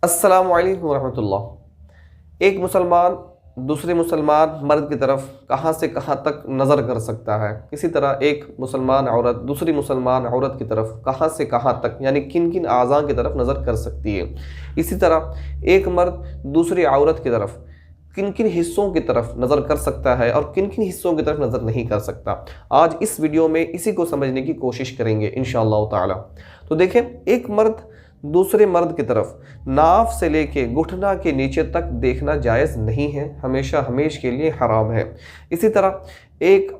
अस्सलामु अलैकुम वरहमतुल्लाह। एक मुसलमान दूसरे मुसलमान मर्द की तरफ कहाँ से कहाँ तक नज़र कर सकता है, इसी तरह एक मुसलमान औरत दूसरी मुसलमान औरत की तरफ कहाँ से कहाँ तक यानी किन किन आज़ा की तरफ नज़र कर सकती है। इसी तरह एक मर्द दूसरी औरत की तरफ किन किन हिस्सों की तरफ नज़र कर सकता है और किन किन हिस्सों की तरफ नज़र नहीं कर सकता। आज इस वीडियो में इसी को समझने की कोशिश करेंगे इंशाअल्लाह ताला। तो देखें, एक मर्द दूसरे मर्द की तरफ नाफ से लेके घुटना के नीचे तक देखना जायज़ नहीं है, हमेशा हमेश के लिए हराम है। इसी तरह एक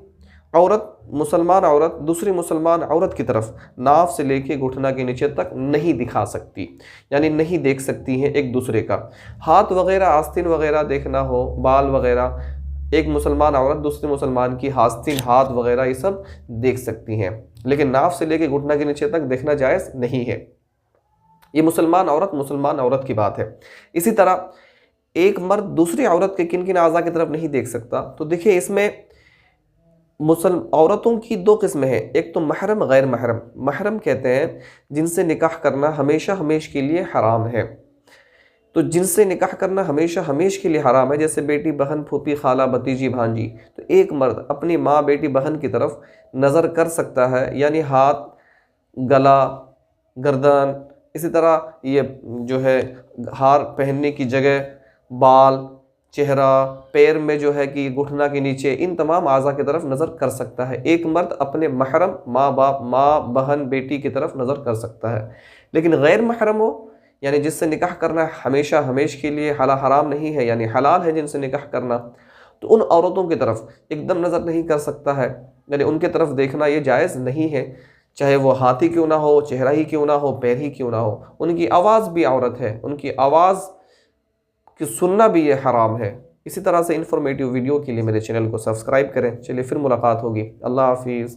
औरत मुसलमान औरत दूसरी मुसलमान औरत की तरफ नाफ से लेके घुटना के नीचे तक नहीं दिखा सकती, यानी नहीं देख सकती हैं एक दूसरे का। हाथ वगैरह आस्तीन वगैरह देखना हो, बाल वगैरह, एक मुसलमान औरत दूसरे मुसलमान की आस्तीन हाथ वगैरह ये सब देख सकती हैं, लेकिन नाफ से लेके घुटना के नीचे तक देखना जायज़ नहीं है। ये मुसलमान औरत की बात है। इसी तरह एक मर्द दूसरी औरत के किन किन आज़ा की तरफ नहीं देख सकता। तो देखिए, इसमें औरतों की दो किस्में हैं, एक तो महरम, गैर महरम। महरम कहते हैं जिनसे निकाह करना हमेशा हमेश के लिए हराम है। तो जिनसे निकाह करना हमेशा हमेश के लिए हराम है, जैसे बेटी, बहन, फूफी, खाला, भतीजी, भांजी, तो एक मर्द अपनी माँ, बेटी, बहन की तरफ नज़र कर सकता है, यानी हाथ, गला, गर्दन, इसी तरह ये जो है हार पहनने की जगह, बाल, चेहरा, पैर में जो है कि घुटना के नीचे, इन तमाम आज़ा की तरफ नज़र कर सकता है। एक मर्द अपने महरम माँ बाप, माँ बहन, बेटी की तरफ नज़र कर सकता है। लेकिन गैर महरम हो, यानी जिससे निकाह करना हमेशा हमेश के लिए हराम नहीं है, यानी हलाल है जिनसे निकाह करना, तो उन औरतों की तरफ एकदम नज़र नहीं कर सकता है, यानी उनके तरफ देखना ये जायज़ नहीं है, चाहे वो हाथ ही क्यों ना हो, चेहरा ही क्यों ना हो, पैर ही क्यों ना हो। उनकी आवाज़ भी औरत है, उनकी आवाज़ की सुनना भी ये हराम है। इसी तरह से इन्फॉर्मेटिव वीडियो के लिए मेरे चैनल को सब्सक्राइब करें। चलिए फिर मुलाकात होगी। अल्लाह हाफिज़।